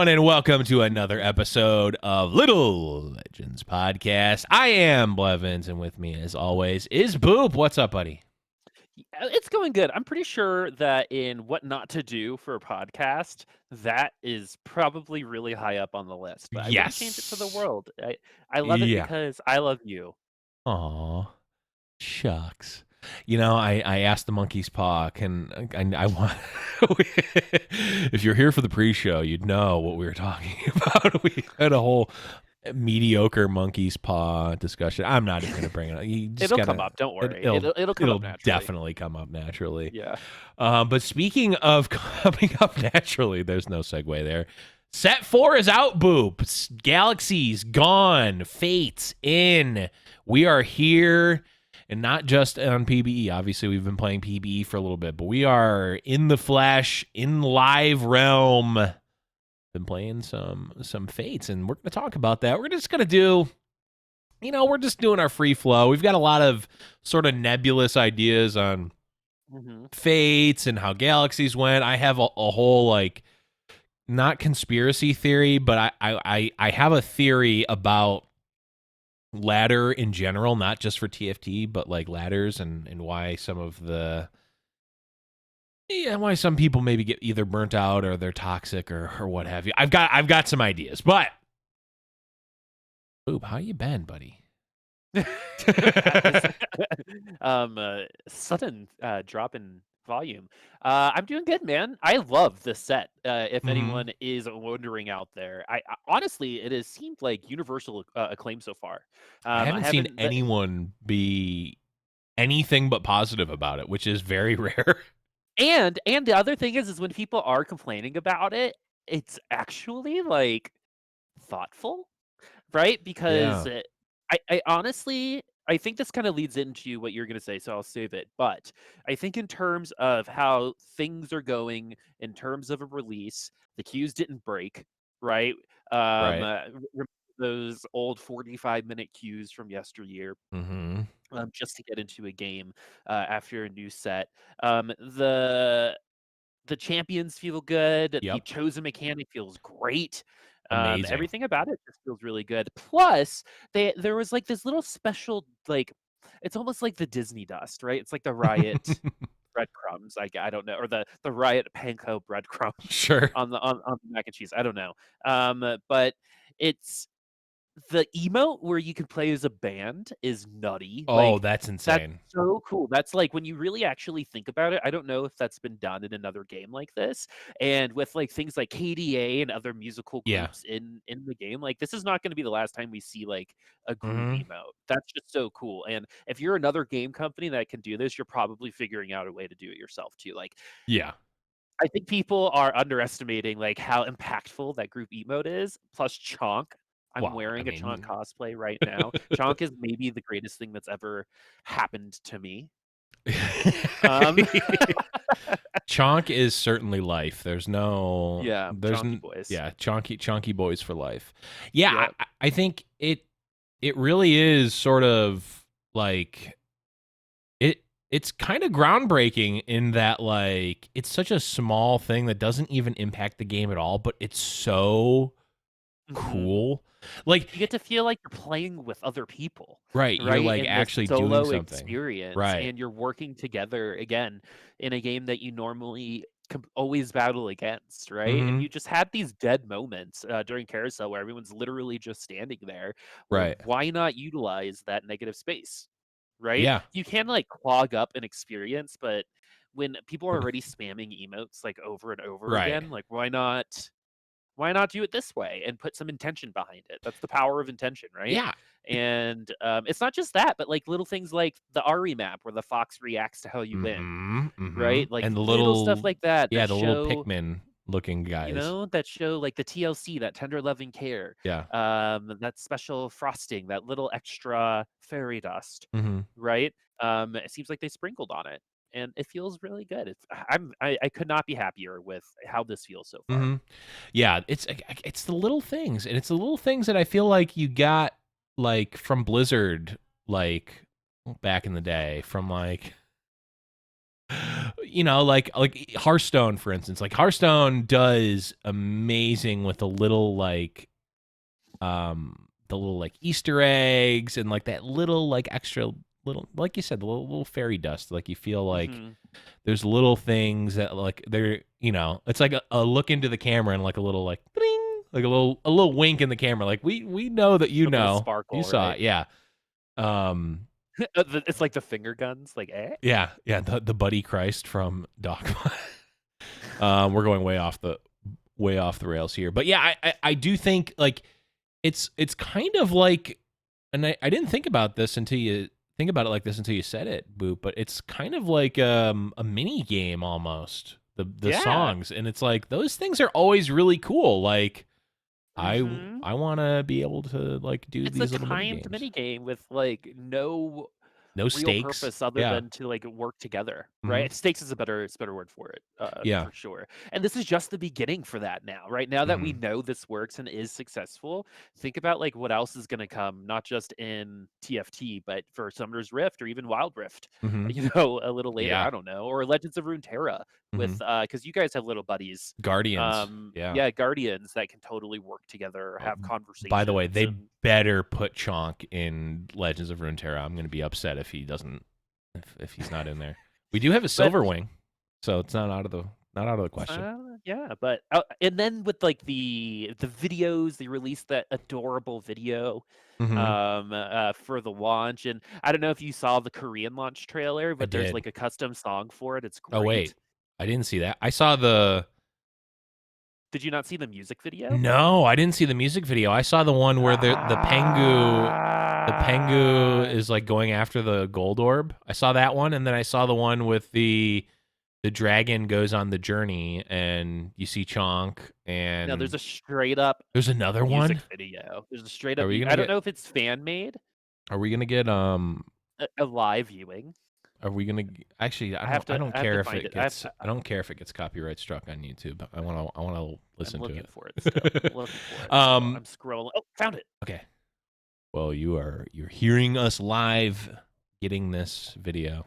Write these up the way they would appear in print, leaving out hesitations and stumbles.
everyone, and welcome to another episode of Little Legends Podcast. I am Blevins, and with me, as always, is Boop. What's up, buddy? It's going good. I'm pretty sure that in what not to do for a podcast, that is probably really high up on the list. But I wouldn't change it for the Yes. world. I love it Yeah. because I love you. Aw, shucks. You know, I asked the monkey's paw, I want, if you're here for the pre-show, you'd know what we were talking about. We had a whole mediocre monkey's paw discussion. I'm not even going to bring it up. You just It'll gotta, come up. Don't worry. it'll, It'll come it'll up naturally. definitely come up naturally. Yeah. But speaking of coming up naturally, there's no segue there. Set 4 is out, Boop. Galaxies gone. Fates in. We are here, and not just on PBE. Obviously, we've been playing PBE for a little bit, but we are in the flesh, in live realm. Been playing some Fates, and we're going to talk about that. We're just going to do, we're just doing our free flow. We've got a lot of sort of nebulous ideas on Fates and how Galaxies went. I have a whole, like, not conspiracy theory, but I have a theory about ladder in general, not just for TFT, but like ladders and why some of the why some people maybe get either burnt out or they're toxic or what have you. I've got some ideas, but Boop, how you been, buddy? Sudden drop in volume. I'm doing good, man. I love this set. If anyone is wondering out there, I honestly, it has seemed like universal acclaim so far. I haven't seen anyone be anything but positive about it, which is very rare. And the other thing is when people are complaining about it, it's actually like thoughtful, right? Because Yeah. I honestly I think this kind of leads into what you're going to say, so I'll save it. But I think in terms of how things are going, in terms of a release, the queues didn't break, right? Right. Those old 45-minute queues from yesteryear. Mm-hmm. Just to get into a game after a new set. The champions feel good. The Yep. chosen mechanic feels great. Amazing. Everything about it just feels really good. Plus, there was like this little special, like, it's almost like the Disney dust, right? It's like the Riot breadcrumbs. I don't know, or the Riot panko breadcrumbs Sure. on the mac and cheese. I don't know. But it's the emote where you can play as a band is nutty. Oh, Like, that's that's insane. so cool. That's like when you really actually think about it, I don't know if that's been done in another game like this. And with like things like KDA and other musical Yeah. groups in the game, like this is not going to be the last time we see like a group Mm-hmm. emote. That's just so cool. And if you're another game company that can do this, you're probably figuring out a way to do it yourself too. Like, Yeah. I think people are underestimating like how impactful that group emote is. Plus Chonk. I'm Well, I wearing a Chonk mean, cosplay right now. Chonk is maybe the greatest thing that's ever happened to me. Um, Chonk is certainly life. There's yeah, Chonky boys. yeah, chonky boys for life. Yeah, Yep. I think it really is sort of like it's kind of groundbreaking in that, like, it's such a small thing that doesn't even impact the game at all, but it's so Mhm. cool. Like, You get to feel like you're playing with other people, right, you're right? like In this actually doing solo something. experience, Right. and you're working together again in a game that you normally always battle against, right? And Mhm. you just had these dead moments during Carousel where everyone's literally just standing there. Well, Right. why not utilize that negative space, right? Yeah. You can like clog up an experience, but when people are already spamming emotes like over and over Right. again, like why not do it this way and put some intention behind it? That's the power of intention, right? Yeah. And it's not just that, but like little things like the Ari map where the fox reacts to how you win, Mhm, mhm, right? Like and the little stuff little like that yeah, that the little show, Pikmin looking guys. that show like the TLC, that tender loving care, Yeah. that special frosting, that little extra fairy dust, Mhm, right? It seems like they sprinkled on it, and it feels really good. I could not be happier with how this feels so far. mhm. Yeah, it's the little things, and it's the little things that I feel like you got, like, from Blizzard, like, back in the day, from, like, you know, like Hearthstone, for instance. Like Hearthstone does amazing with the little like Easter eggs and like that little like extra little, like you said, the little fairy dust. Like you feel like Mm-hmm. there's little things that like they're, you know, it's like a look into the camera and like a little like ding, like a little wink in the camera. Like we know that A little you sparkle, saw right? it. Yeah. Um It's like the finger guns, like eh. yeah, the Buddy Christ from Dogma. We're going way off the rails here. But yeah, I do think like it's kind of like, and I didn't think about this until you think about it like this until you said it, Boop, but it's kind of like a mini game almost. The Yeah. songs, and it's like those things are always really cool. Like Mm-hmm. I want to be able to like do It's a these little mini timed games. mini game with like no No real stakes. purpose other Yeah. than to like work together, Hmm. right? Stakes is a better word for it, Yeah. for sure. And this is just the beginning for that now, right? Now that we Hmm. know this works and is successful, think about like what else is going to come, not just in TFT, but for Summoner's Rift or even Wild Rift, Hmm. a little later. Yeah. I don't know, or Legends of Runeterra with Hmm. because you guys have little buddies. Guardians. Yeah. Yeah, guardians that can totally work together, Oh, have by the way, conversations, they and better put Chonk in Legends of Runeterra. I'm going to be upset if he doesn't, if he's not in there. We do have a but Silver Wing, so it's not out of the question. Yeah, but and then with like the videos, they released that adorable video Hmm. for the launch, and I don't know if you saw the Korean launch trailer, I but there's did. like a custom song for it. It's Oh great. wait, I didn't see that. I saw the. Did you not see the music video? No, I didn't see the music video. I saw the one where the Pengu Ah, is like going after the gold orb. I saw that one, and then I saw the one with the dragon goes on the journey, and you see Chonk, no, there's and a straight up there's another music one. video. There's a straight Are up. we gonna I don't get? know if it's fan made, Are we gonna get? a live viewing. Are we gonna? Actually, I don't I have to care if find it it. gets. I don't care if it gets copyright struck on YouTube. I wanna I'm listen to looking it. for it still. I'm looking for it. Hold on. um. I'm scrolling. Oh, found it. Okay. Well, you're hearing us live, getting this video.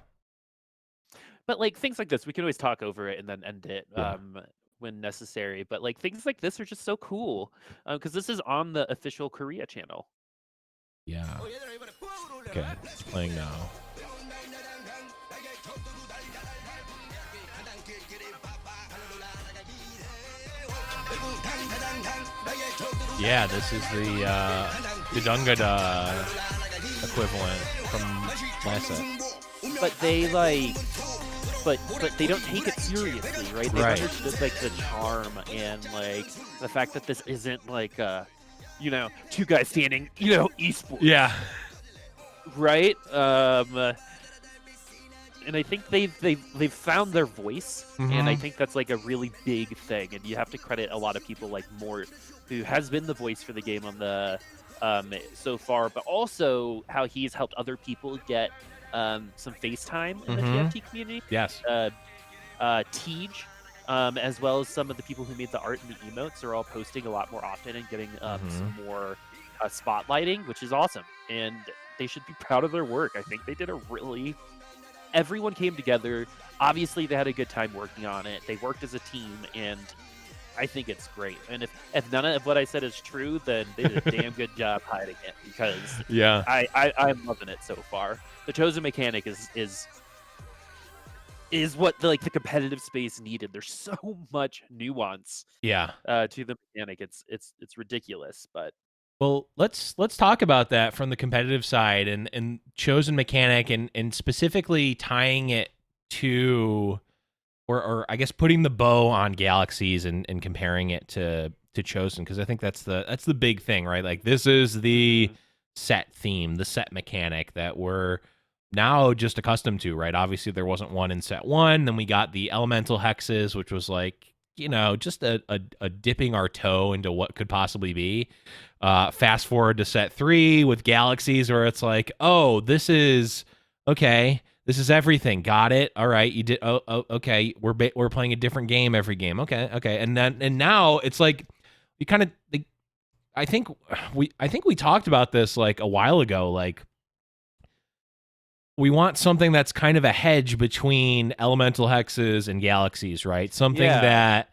But like things like this, we can always talk over it and then end it Yeah. when necessary. But like things like this are just so cool because this is on the official Korea channel. Yeah. Okay. It's playing now. Yeah, this is the Dungada equivalent from last set. But they like, but they don't take it seriously, right? They've Right. understood like the charm and like the fact that this isn't like two guys standing, esports, Yeah. right? And I think they've found their voice, and I Mhm. think that's like a really big thing. And you have to credit a lot of people like Mort, who has been the voice for the game on the so far, but also how he's helped other people get some FaceTime in the Mhm. TFT community. Yes. Tej, as well as some of the people who made the art and the emotes, are all posting a lot more often and getting some Mhm. more spotlighting, which is awesome. And they should be proud of their work. I think they did a really everyone came together. Obviously, they had a good time working on it. They worked as a team, and I think it's great. And if none of what I said is true, then they did a damn good job hiding it because Yeah. I'm loving it so far. The chosen mechanic is what the competitive space needed. There's so much nuance Yeah. to the mechanic. It's ridiculous, but Well, let's talk about that from the competitive side and chosen mechanic and specifically tying it to or I guess putting the bow on galaxies and comparing it to chosen, because I think that's the big thing, right? Like this is the mhm. set theme, the set mechanic that we're now just accustomed to, right? Obviously there wasn't one in set 1, then we got the elemental hexes, which was like, just a dipping our toe into what could possibly be. Fast forward to set 3 with galaxies, where it's like, oh, this is okay. This is everything. Got it. All right, you did. Oh okay. We're playing a different game every game. Okay, okay. And now it's like we kind of like, I think we talked about this like a while ago. Like we want something that's kind of a hedge between elemental hexes and galaxies, right? Something Yeah.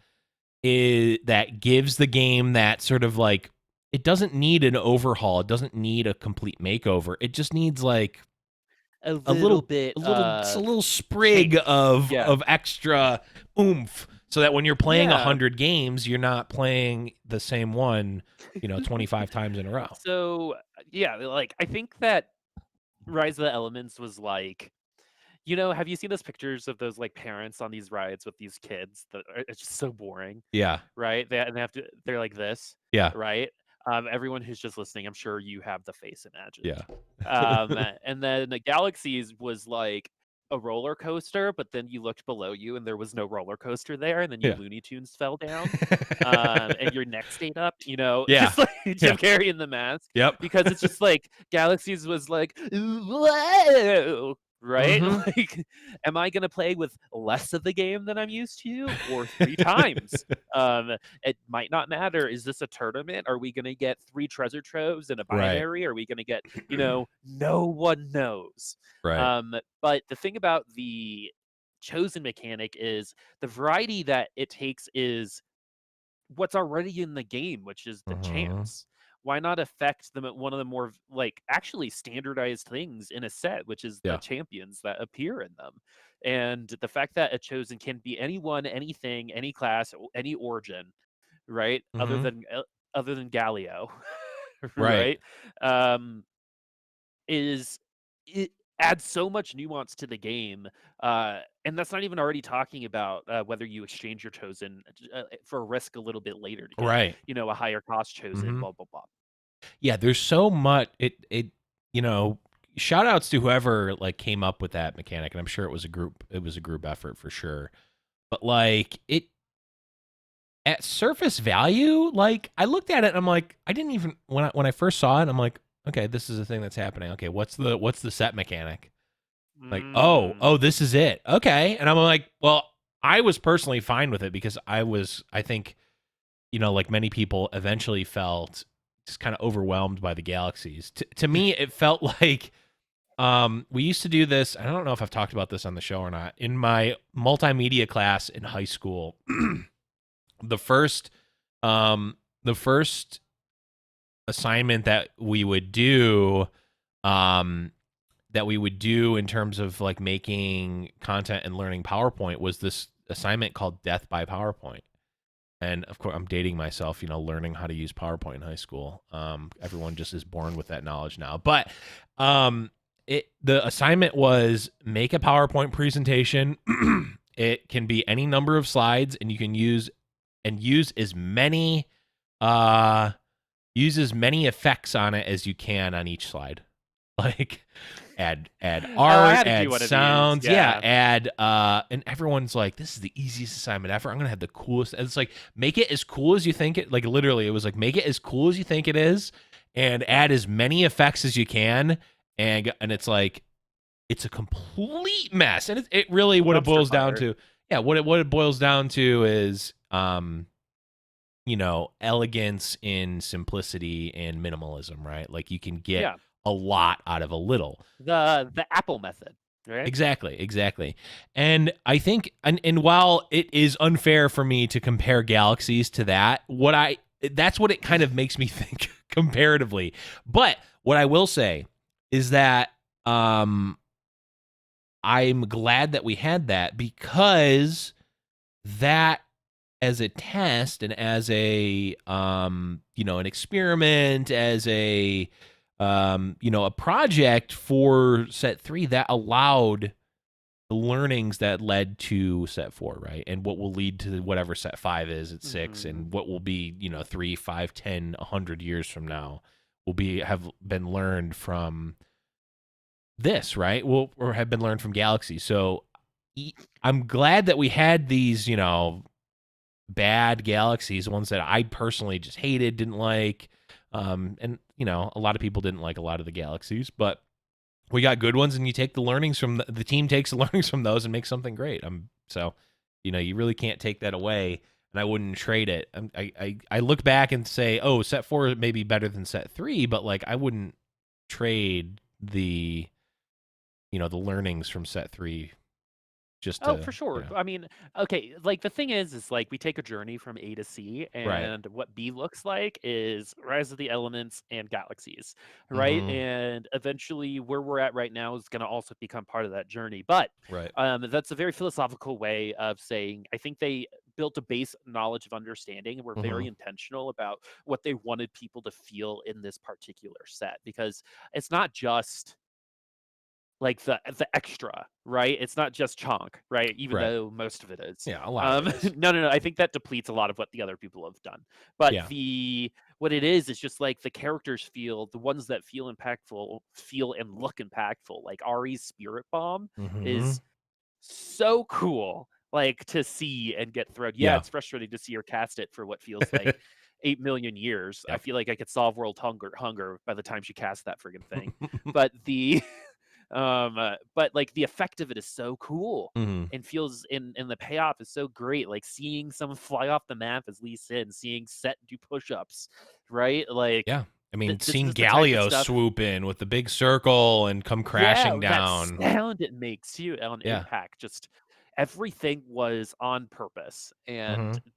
that gives the game that sort of like, it doesn't need an overhaul, it doesn't need a complete makeover. It just needs like A little bit just a of little sprig change. Yeah. of extra oomph, so that when you're playing Yeah. 100 games, you're not playing the same one, 25 times in a row. So, yeah, like, I think that Rise of the Elements was like, have you seen those pictures of those, like, parents on these rides with these kids that are it's just so boring, Yeah, right? They have to they're like this, yeah, right? Everyone who's just listening, I'm sure you have the face yeah, imagined. And then the Galaxies was like a roller coaster, but then you looked below you and there was no roller coaster there, and then you yeah. Looney Tunes fell down, and your neck stayed up, Yeah, just like yeah, Jim Carrey in The Mask, yep. because it's just like Galaxies was like, "Whoa," right? Mm-hmm. Like, am I gonna play with less of the game than I'm used to, or 3 times? It might not matter. Is this a tournament? Are we gonna get 3 treasure troves in a Right, binary? Are we gonna get, no one knows. right. But the thing about the chosen mechanic is the variety that it takes is what's already in the game, which is the Mm-hmm. champs. Why not affect them at one of the more like actually standardized things in a set, which is the Yeah. champions that appear in them? And the fact that a chosen can be anyone, anything, any class, any origin, right? Mm-hmm. Other than Galio, Right. right? Um, is it adds so much nuance to the game, and that's not even already talking about whether you exchange your chosen for a risk a little bit later to get Right. a higher cost chosen, Mm-hmm. blah blah blah. Yeah, there's so much you know, shout outs to whoever like came up with that mechanic, and I'm sure it was a group effort for sure. But like it at surface value, like I looked at it and I'm like, I didn't even when I first saw it, I'm like, okay, this is a thing that's happening. Okay, what's the set mechanic? Like, Mm, this is it. Okay. And I'm like, well, I was personally fine with it because I think, like many people eventually felt just kind of overwhelmed by the galaxies. To me, it felt like we used to do this. I don't know if I've talked about this on the show or not. In my multimedia class in high school, the first um the first assignment um that we would do in terms of like making content and learning PowerPoint was this assignment called Death by PowerPoint. And of course, I'm dating myself, learning how to use PowerPoint in high school. Everyone just is born with that knowledge now. But the assignment was make a PowerPoint presentation. It can be any number of slides, and you can use uh as many effects on it as you can on each slide. Like add oh, I art, had to do add one of these. sounds, yeah, Yeah. add and everyone's like, this is the easiest assignment ever. I'm gonna have the coolest. And it's like, make it as cool as you think it. Like literally, it was like, make it as cool as you think it is, and add as many effects as you can. And it's like, it's a complete mess. And it really, what it Dumpster boils down fire. to, yeah, what it boils down to is elegance in simplicity and minimalism, right? Like you can get Yeah. a lot out of a little. The Apple method, right? Exactly, exactly. And I think and while it is unfair for me to compare galaxies to that, that's what it kind of makes me think comparatively. But what I will say is that I'm glad that we had that, because that as a test and as a an experiment, as a project for set 3, that allowed the learnings that led to set 4, right? And what will lead to whatever set 5 is at 6, Hmm. and what will be 3, 5, 10, 100 years from now will have been learned from this, right? Will or have been learned from Galaxy. So I'm glad that we had these bad galaxies, ones that I personally just hated, didn't like. And a lot of people didn't like a lot of the galaxies, but we got good ones, and you take the learnings from the team takes the learnings from those and makes something great. So, you really can't take that away, and I wouldn't trade it. I look back and say, oh, set 4 may be better than set 3, but like I wouldn't trade the learnings from set 3 just Oh, to, for sure. I mean, okay, like the thing is like we take a journey from A to C, right. and what B looks like is Rise of the Elements and Galaxies, right? Mm-hmm. And eventually, where we're at right now is going to also become part of that journey. But Right. that's a very philosophical way of saying I think they built a base knowledge of understanding and were Mm-hmm. very intentional about what they wanted people to feel in this particular set because it's not just like the extra, right? It's not just chonk, right? Even Right. though most of it is. Yeah, a lot of it is. No, I think that depletes a lot of what the other people have done. But Yeah. what it is just like the characters feel the ones that feel impactful, feel and look impactful. Like Ari's Spirit Bomb Mm-hmm. is so cool, like to see and get thrown. Yeah, Yeah. it's frustrating to see her cast it for what feels like 8 million years. I Yep. feel like I could solve world hunger by the time she casts that friggin' thing. But the but like the effect of it is so cool Mm-hmm. and feels and the payoff is so great. Like seeing someone fly off the map as Lee Sin, seeing Set do push-ups, right? Like Yeah. I mean, this seeing is the type of Galio stuff. swoop in with the big circle and come Yeah, crashing that down. sound it makes too on Yeah. impact. Just everything was on purpose, and Mm-hmm.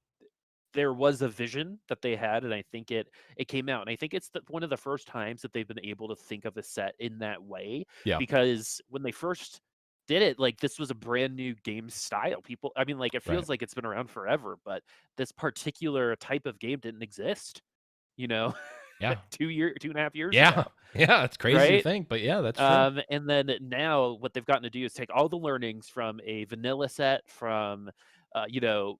there was a vision that they had, and I think it came out. And I think it's one of the first times that they've been able to think of a set in that way, Yeah. because when they first did it, like this was a brand new game style. People, I mean, like it Right. feels like it's been around forever, but this particular type of game didn't exist, you know, Yeah. 2.5 years Yeah. ago, Yeah. It's crazy to right? think, but yeah, that's true. And then now what they've gotten to do is take all the learnings from a vanilla set, from uh, you know,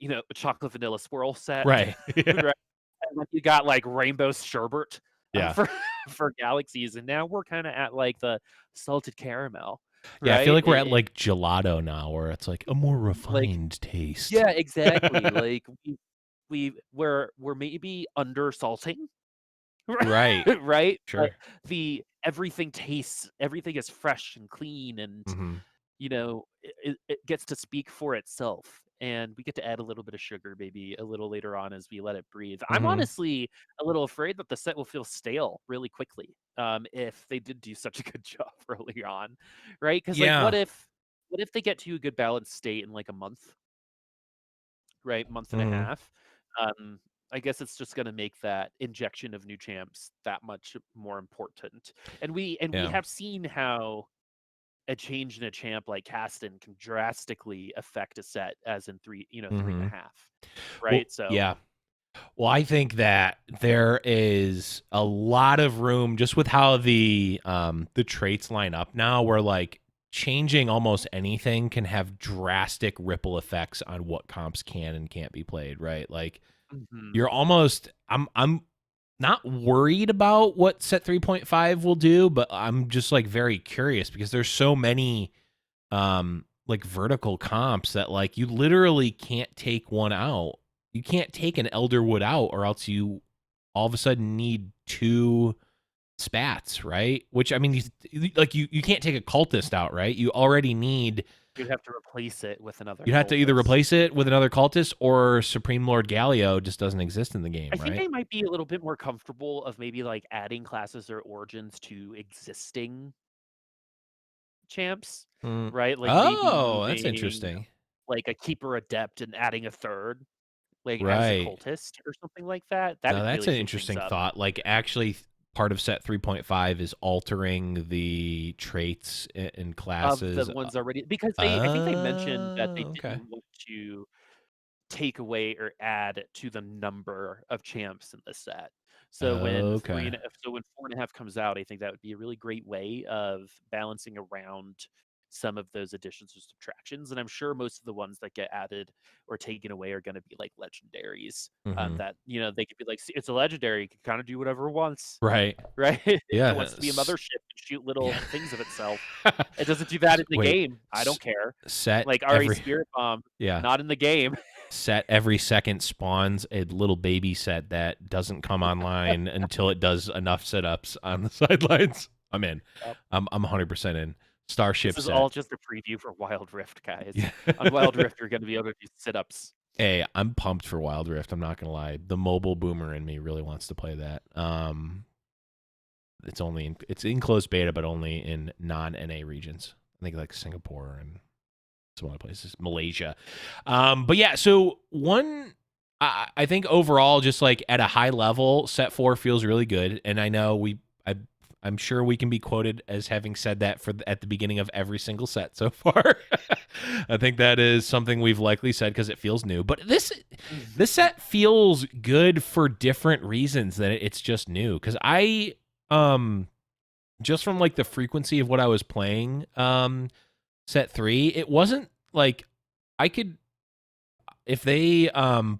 a chocolate vanilla swirl set, Right. Yeah. right? And then you got like rainbow sherbet Yeah. for for galaxies, and now we're kind of at like the salted caramel, Yeah. I feel right? like we're at like gelato now, where it's like a more Like refined taste. yeah, exactly. Like we're maybe under salting, Right. right? But Sure. the everything is fresh and clean, and Mm-hmm. it gets to speak for itself, and we get to add a little bit of sugar maybe a little later on as we let it breathe. I'm Mm-hmm. honestly a little afraid that the set will feel stale really quickly, if they did do such a good job early on, right? Because like Yeah. what if they get to a good balanced state in like a month, right? Month and a Mm-hmm. half. um I guess it's just going to make that injection of new champs that much more important. And we Yeah. have seen how a change in a champ like Caston can drastically affect a set, as in three and Mm-hmm. a half, Well, right? So yeah. Well, I think that there is a lot of room just with how the traits line up now, where like changing almost anything can have drastic ripple effects on what comps can and can't be played, right? Like mhm, you're almost I'm not worried about what set 3.5 will do, but I'm just like very curious because there's so many like vertical comps that like you literally can't take one out. You can't take an Elderwood out, or else you all of a sudden need two spats, right? Which I mean, you can't take a cultist out, right? You already need. you'd have to replace it with another You'd have to either cultist. replace it with another cultist, or Supreme Lord Galio just doesn't exist in the game, I think right? they might be a little bit more comfortable of maybe like adding classes or origins to existing champs, Mm. right? Like maybe Oh, that's moving interesting. like a keeper adept and adding a third, like as a Right. cultist or something like that. Now That'd that's really an shake things interesting up. thought. Like actually part of set 3.5 is altering the traits and Of the classes. ones already, because I think they mentioned that they Oh, okay. didn't want to take away or add to the number of champs in the set. So Okay. when 4.5 comes out, I think that would be a really great way of balancing around some of those additions or subtractions. And I'm sure most of the ones that get added or taken away are going to be like legendaries. Hmm. That they could be like, "See, it's a legendary, it can kind of do whatever it wants, Right. right? If it Yeah. wants to be a mothership and shoot Yeah. little things of itself, it doesn't do that in the Wait. game. I don't care." Set Like Ari's every Spirit Bomb, yeah. not in the game. Set every second spawns a little baby set that doesn't come online until it does enough sit-ups on the sidelines. I'm in. Yep. I'm 100% in. This Starship is set. all just a preview for Wild Rift, guys. Yeah. On Wild Rift, you're gonna be able to do sit-ups. Hey, I'm pumped for Wild Rift. I'm not gonna lie. The mobile boomer in me really wants to play that. it's in closed beta, but only in non-NA regions. I think like Singapore and some other places, Malaysia. But yeah, so I think overall, just like at a high level, set 4 feels really good, and I know I'm sure we can be quoted as having said that at the beginning of every single set so far. I think that is something we've likely said because it feels new. But this set feels good for different reasons than it's just new. Because I just from like the frequency of what I was playing set 3, it wasn't like I could if they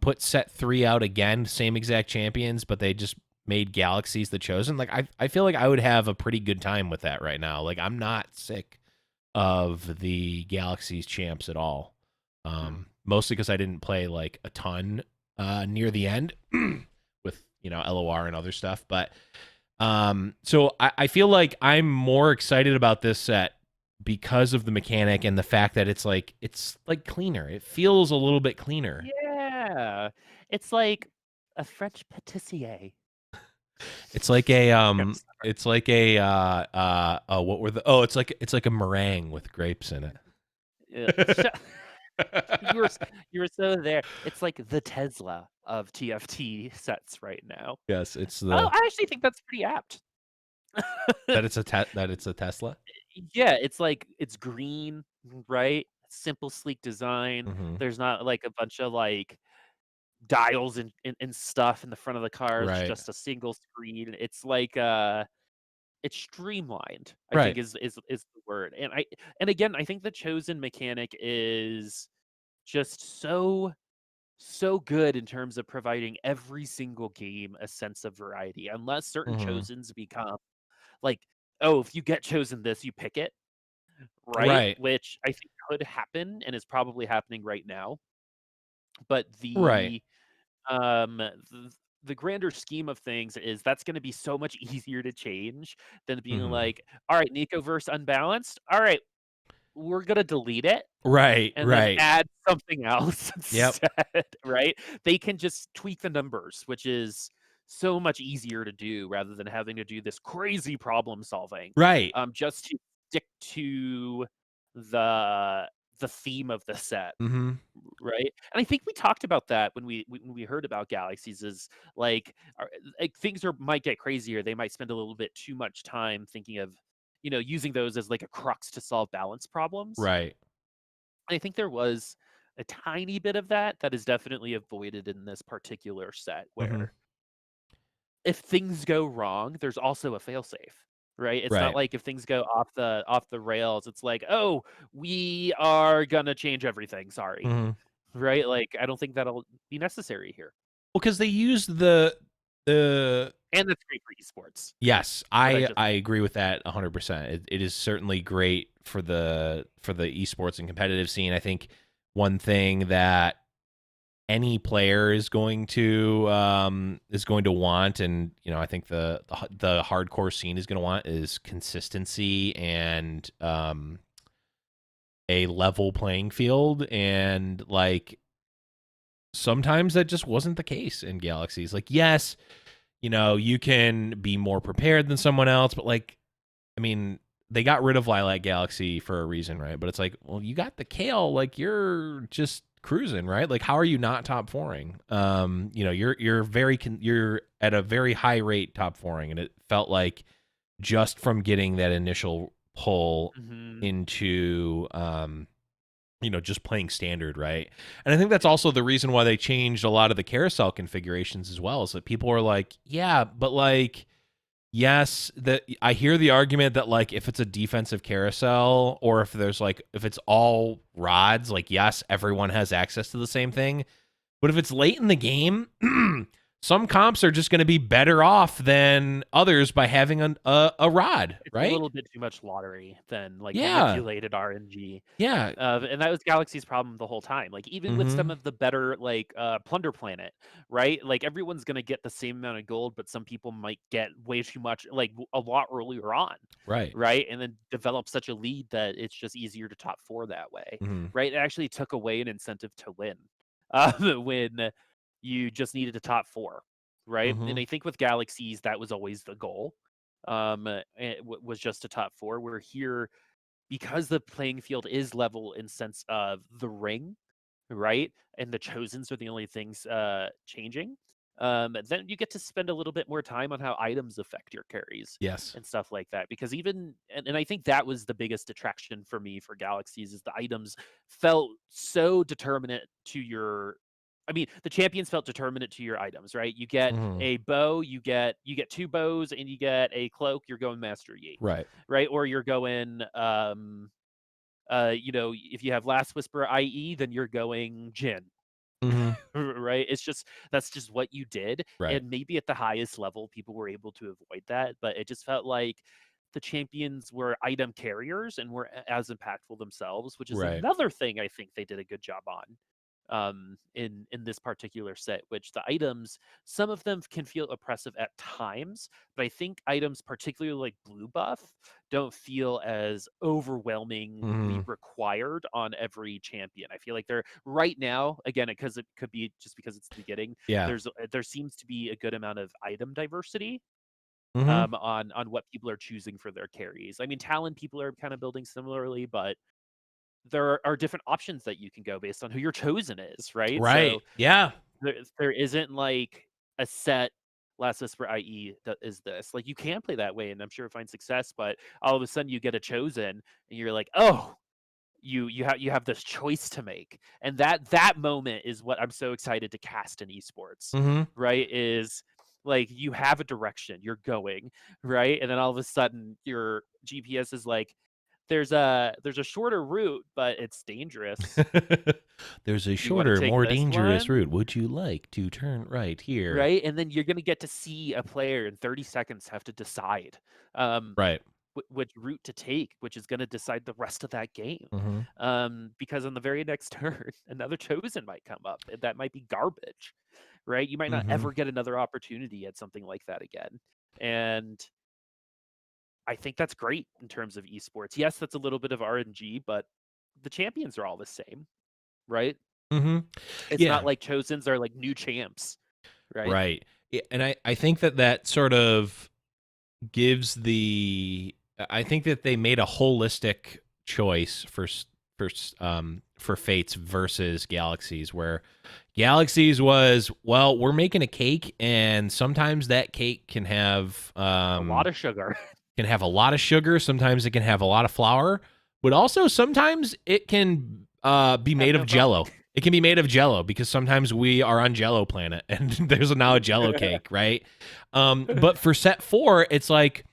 put set 3 out again, same exact champions, but they just made Galaxies the chosen, like I feel like I would have a pretty good time with that right now. Like I'm not sick of the Galaxies champs at all. Mostly because I didn't play like a ton near the end with LOR and other stuff. But so I feel like I'm more excited about this set because of the mechanic and the fact that it's like cleaner. It feels a little bit cleaner. Yeah, it's like a French pâtissier. It's like a I'm it's like a what were the it's like a meringue with grapes in Yeah, it. you were so there. It's like the Tesla of TFT sets right now. Yes, it's Oh, the I actually think that's pretty apt. that it's a Tesla. Yeah, it's like it's green, right? Simple, sleek design. Hmm. There's not like a bunch of like dials and stuff in the front of the car. It's Right. just a single screen. It's like it's streamlined, I think Right. is the word. And again, I think the chosen mechanic is just so good in terms of providing every single game a sense of variety. Unless certain Hmm. chosens become like, oh, if you get chosen this, you pick it, right? Right. Which I think could happen and is probably happening right now. But Right. um th- the grander scheme of things is that's going to be so much easier to change than being Hmm. like, all right, Nicoverse unbalanced. All right, we're going to delete it Right. and then Right. add something else Yep. instead, right? They can just tweak the numbers, which is so much easier to do rather than having to do this crazy problem solving. Right. Just to stick to the the theme of the set, Hmm. right? And I think we talked about that when we heard about galaxies. Is like things might get crazier. They might spend a little bit too much time thinking of using those as like a crux to solve balance problems. Right. I think there was a tiny bit of that is definitely avoided in this particular set Hmm. where if things go wrong, there's also a failsafe, right? It's not Right. like if things go off the rails, it's like, "Oh, we are gonna change everything, sorry." Hmm. Right? Like, I don't think that'll be necessary here. Well, because they use the And that's great for esports, yes, what I just I agree with that 100%. It is certainly great for the esports and competitive scene. I think one thing that any player is going to want, and I think the hardcore scene is going to want, is consistency and a level playing field. And like sometimes that just wasn't the case in Galaxies. Like, yes, you can be more prepared than someone else, but like, I mean, they got rid of Lilac Galaxy for a reason, right? But it's like, well, you got the Kale, like you're just cruising, right? Like, how are you not top fouring? You're at a very high rate top fouring, and it felt like just from getting that initial pull Mhm. into just playing standard, right? And I think that's also the reason why they changed a lot of the carousel configurations as well, is that people are like, yeah, but like, yes, that I hear the argument that like if it's a defensive carousel or if it's all rods, like yes, everyone has access to the same thing. But if it's late in the game, some comps are just going to be better off than others by having a rod, It's a right? little bit too much lottery than, like, Yeah. manipulated RNG. Yeah. And that was Galaxy's problem the whole time. Like, even with some Mhm. of the better, like, Plunder Planet, right? Like, everyone's gonna get the same amount of gold, but some people might get way too much, like, a lot earlier on, Right. right? And then develop such a lead that it's just easier to top 4 that way, Mhm. right? It actually took away an incentive to win, when you just needed to top 4, right? And Mhm. I think with Galaxies, that was always the goal. was just a top 4. We're here because the playing field is level in sense of the ring, right? And the chosens are the only things changing. Then you get to spend a little bit more time on how items affect your carries Yes. and stuff like that. Because and I think that was the biggest attraction for me for Galaxies is the items felt so determinate to your. I mean, the champions felt determinate to your items, right? You get Mhm. a bow, you get 2 bows, and you get a cloak. You're going Master Yi, Right. right? Or you're going if you have Last Whisper IE, then you're going Jin, Mhm. right? That's just what you did. Right. And maybe at the highest level, people were able to avoid that, but it just felt like the champions were item carriers and were as impactful themselves, which is Right. another thing I think they did a good job on in this particular set, which the items, some of them can feel oppressive at times, but I think items particularly like blue buff don't feel as overwhelmingly Mhm. required on every champion. I feel like they're right now, again, because it could be just because it's the beginning, Yeah. there seems to be a good amount of item diversity Mhm. on what people are choosing for their carries. I mean, Talon people are kind of building similarly, but there are different options that you can go based on who your chosen is, right? Right. So Yeah. there isn't like a set Last Whisper IE that is this. Like you can play that way, and I'm sure find success, but all of a sudden you get a chosen, and you're like, oh, you have this choice to make, and that moment is what I'm so excited to cast in esports, Mhm. right? Is like you have a direction you're going, right? And then all of a sudden your GPS is like, there's a shorter route, but it's dangerous. There's a Do you want to shorter, take more this dangerous route. one? Would you like to turn right here? Right? And then you're gonna get to see a player in 30 seconds have to decide um, Right. which route to take, which is gonna decide the rest of that game. Mhm. Because on the very next turn, another chosen might come up, and that might be garbage, right? You might not Mhm. ever get another opportunity at something like that again. And I think that's great in terms of esports. Yes, that's a little bit of RNG, but the champions are all the same, right? Mhm. It's not Yeah. like chosens are like new champs, right? Right. Yeah, and I think that sort of gives the I think that they made a holistic choice for Fates versus Galaxies, where Galaxies was, well, we're making a cake, and sometimes that cake A lot of sugar. can have a lot of sugar, sometimes it can have a lot of flour, but also sometimes it can be Have made no of frosting. Jello. It can be made of Jello because sometimes we are on Jello planet, and there's now a Jello cake, right? But for set 4, it's like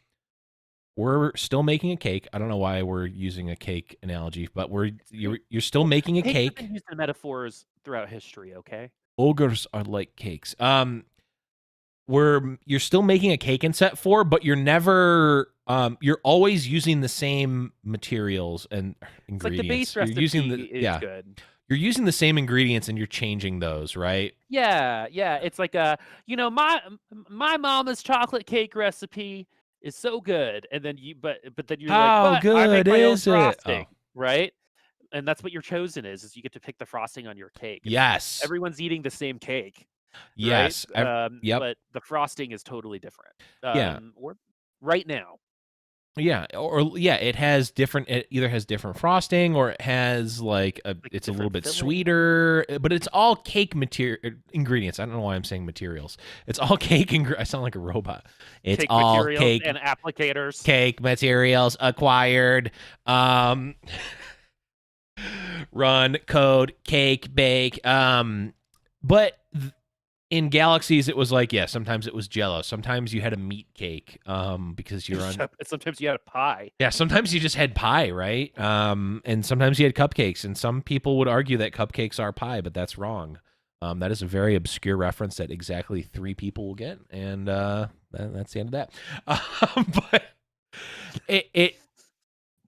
we're still making a cake. I don't know why we're using a cake analogy, but Cake you're still well, making a cakes have been cake. used in metaphors throughout history, okay? Ogres are like cakes. Where you're still making a cake in set 4, but you're always using the same materials and It's like the base ingredients. recipe is good. You're using the same ingredients and you're changing those, right? Yeah, yeah, it's like my mama's chocolate cake recipe is so good, and then but then you're like, How "But I make good my own is it? frosting," Oh, right? And that's what your chosen is you get to pick the frosting on your cake. It's yes. everyone's eating the same cake, right? Yes. Yep. But the frosting is totally different. Yeah. Or right now. Yeah, or yeah, it either has different frosting or it has like Like it's a little different bit filling. sweeter, but it's all cake material ingredients. I don't know why I'm saying materials. It's all I sound like a robot. It's Cake all materials and applicators. cake materials acquired. Um run code cake bake. But in Galaxies, it was like, yeah, sometimes it was Jello. Sometimes you had a meat cake, because you're on. Sometimes you had a pie. Yeah, sometimes you just had pie, right? And sometimes you had cupcakes, and some people would argue that cupcakes are pie, but that's wrong. That is a very obscure reference that exactly 3 people will get, and that's the end of that. But it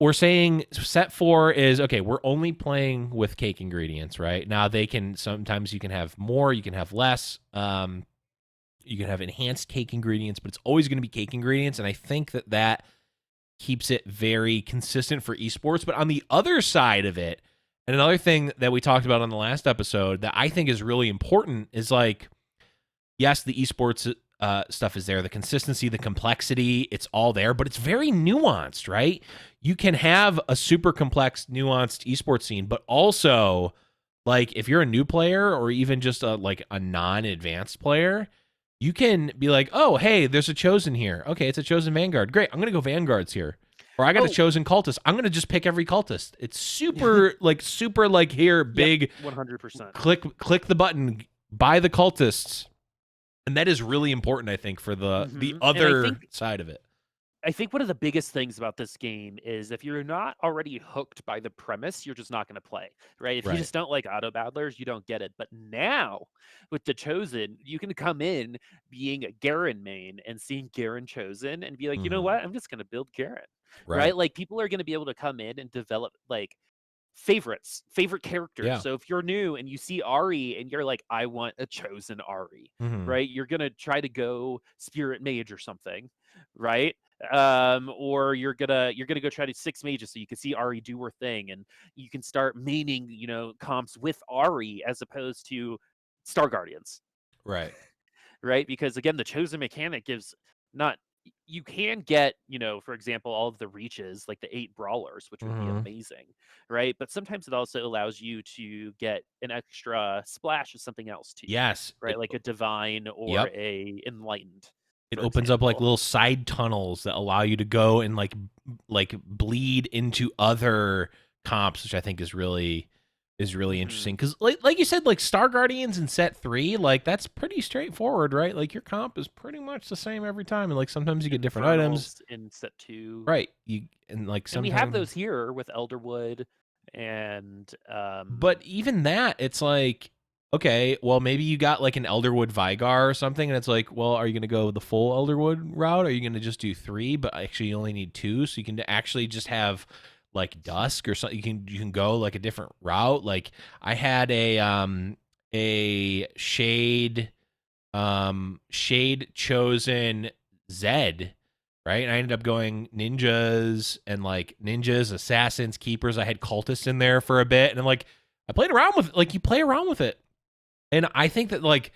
we're saying set 4 is okay. We're only playing with cake ingredients, right? Now they can sometimes you can have more, you can have less. You can have enhanced cake ingredients, but it's always going to be cake ingredients, and I think that keeps it very consistent for esports. But on the other side of it, and another thing that we talked about on the last episode that I think is really important is like, yes, the esports stuff is there. The consistency, the complexity, it's all there, but it's very nuanced, right? You can have a super complex, nuanced esports scene, but also like if you're a new player or even just a non-advanced player, you can be like, oh, hey, there's a chosen here. Okay, it's a chosen Vanguard. Great, I'm gonna go Vanguards here. Or I got a Oh, chosen cultist. I'm gonna just pick every cultist. It's super like here, yep, big 100%. click the button, buy the cultists. And that is really important, I think, for the And other side of it. I think one of the biggest things about this game is if you're not already hooked by the premise, you're just not going to play, right? If you Right. just don't like auto battlers, you don't get it. But now with the Chosen, you can come in being a Garen main and seeing Garen Chosen and be like, you know Mm-hmm. what? I'm just going to build Garen, Right. right? Like people are going to be able to come in and develop like favorite characters. Yeah. So if you're new and you see Ari and you're like, I want a chosen Ari, Mm-hmm. right? You're gonna try to go Spirit Mage or something, right? Or you're gonna go try to six mages so you can see Ari do her thing, and you can start maining, comps with Ari as opposed to Star Guardians, Right. right? Because again, the chosen mechanic gives not you can get, for example, all of the reaches, like the 8 brawlers, which would be Mm-hmm. amazing, right? But sometimes it also allows you to get an extra splash of something else too, Yes. right? Like a divine or Yep. a enlightened, It for opens up like example. little side tunnels that allow you to go and like bleed into other comps, which I think is really Hmm. interesting. Because like you said, like Star Guardians in set 3, like that's pretty straightforward, right? Like your comp is pretty much the same every time, and like sometimes you get different items. Infernals in set 2. Right. You and like And we have sometimes those here with Elderwood and but even that, it's like, okay, well, maybe you got like an Elderwood Vigar or something, and it's like, well, are you going to go the full Elderwood route? Are you going to just do 3, but actually you only need 2, so you can actually just have like Dusk or something. You can go like a different route. Like I had a shade chosen Zed, right? And I ended up going ninjas and like ninjas, assassins, keepers. I had cultists in there for a bit, and I'm like, I played around with like you play around with it, and I think that like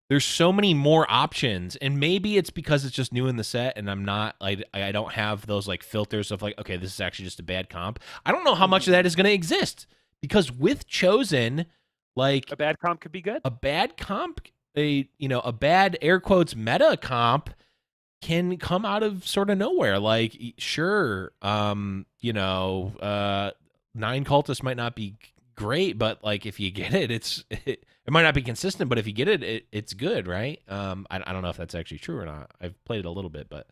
there's so many more options, and maybe it's because it's just new in the set, and I'm not like I don't have those like filters of like, okay, this is actually just a bad comp. I don't know how much of that mhm. is going to exist because with chosen, like A bad comp could be good. a bad comp, a bad air quotes meta comp can come out of sort of nowhere. Like, sure, 9 cultists might not be great, but like if you get it, it might not be consistent, but if you get it's good, right? I don't know if that's actually true or not. I've played it a little bit, but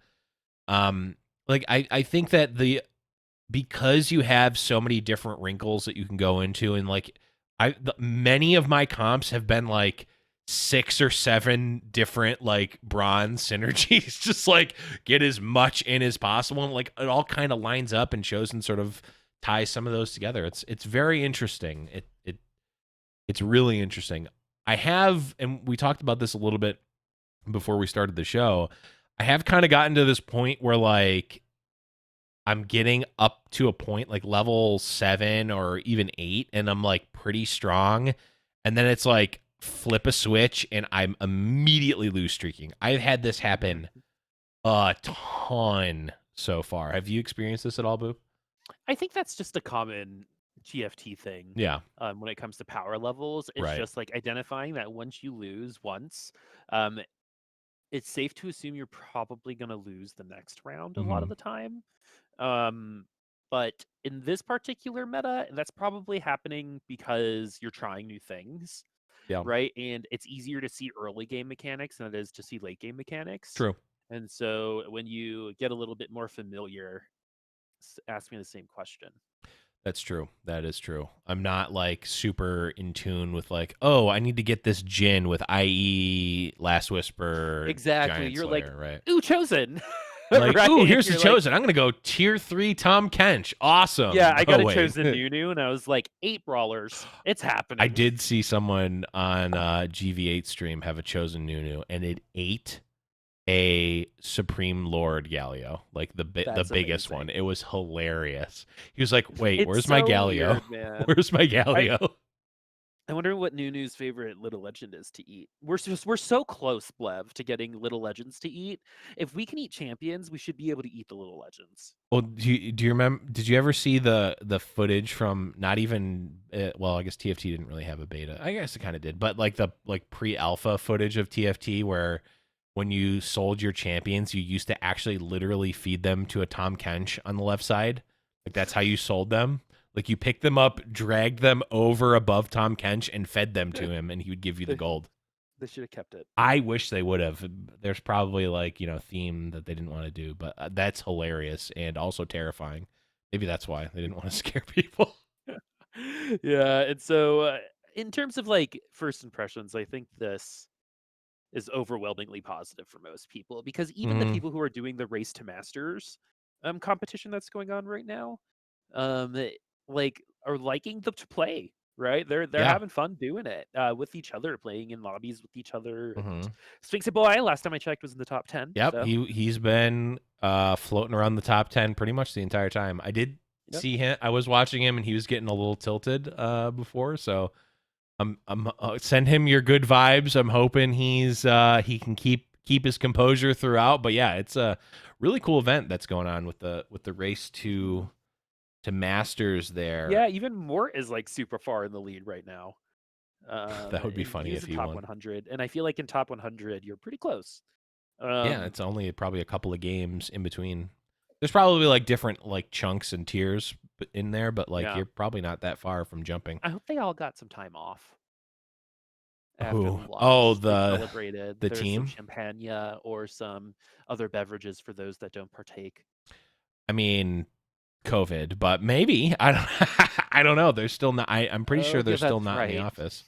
like I think that because you have so many different wrinkles that you can go into, and like many of my comps have been like 6 or 7 different like bronze synergies, just like get as much in as possible, and like it all kind of lines up and shows and sort of ties some of those together. It's very interesting. It's really interesting. I have, and we talked about this a little bit before we started the show. I have kind of gotten to this point where like I'm getting up to a point like level 7 or even 8, and I'm like pretty strong. And then it's like flip a switch and I'm immediately lose streaking. I've had this happen Mhm. a ton so far. Have you experienced this at all, Boo? I think that's just a common GFT thing, Yeah, when it comes to power levels. It's right. just like identifying that once you lose once, um, it's safe to assume you're probably going to lose the next round a lot Hmm. of the time. Um, but in this particular meta, that's probably happening because you're trying new things, Yeah, right? And it's easier to see early game mechanics than it is to see late game mechanics. true. And so when you get a little bit more familiar, ask me the same question. That's true. That is true. I'm not like super in tune with like, oh, I need to get this Jin with IE, Last Whisper, Exactly. Giant You're like, Slayer, right? ooh, chosen. Like, Right? ooh, And here's the you're like, chosen. I'm gonna go tier 3 Tom Kench. yeah, Awesome. I Oh got a wait. chosen Nunu, and I was like, 8 brawlers. It's I happening. did see someone on GV8 stream have a chosen Nunu, and it ate a Supreme Lord Galio, like the That's biggest one. amazing. It was hilarious. He was like, "Wait, It's where's my so Galio? weird, man. Where's my I Galio?" I wonder what Nunu's favorite Little Legend is to eat. We're so close, Blev, to getting Little Legends to eat. If we can eat champions, we should be able to eat the Little Legends. Well, do you remember? Did you ever see the footage from not even? Well, I guess TFT didn't really have a beta. I guess it kind of did, but like the pre-alpha footage of TFT where when you sold your champions, you used to actually literally feed them to a Tom Kench on the left side. Like that's how you sold them. Like you picked them up, dragged them over above Tom Kench, and fed them to him, and he would give you the gold. They should have kept it. I wish they would have. There's probably like, theme that they didn't want to do, but that's hilarious and also terrifying. Maybe that's why they didn't want to scare people. Yeah, and so in terms of like first impressions, I think this is overwhelmingly positive for most people because even the people who are doing the Race to Masters competition that's going on right now, like are liking the to play. Right, they're Yeah. having fun doing it with each other, playing in lobbies with each other. And Mhm. Sphinx Boy, last time I checked, was in the top 10. Yep, So he's been floating around the top 10 pretty much the entire time. I did see him. I was watching him and he was getting a little tilted before, so I'm send him your good vibes. I'm hoping he can keep his composure throughout. But yeah, it's a really cool event that's going on with the race to Masters there. Yeah, even Mort is like super far in the lead right now. That would be funny if he top won. 100, and I feel like in top 100 you're pretty close. Yeah, it's only probably a couple of games in between. There's probably like different like chunks and tiers in there, but like you're probably not that far from jumping. I hope they all got some time off. After Who? the Oh, loss. They the celebrated. the There's team. some champagne or some other beverages for those that don't partake. I mean, COVID, but maybe I don't. I don't know. They're still not. I'm pretty sure they're still not in the office.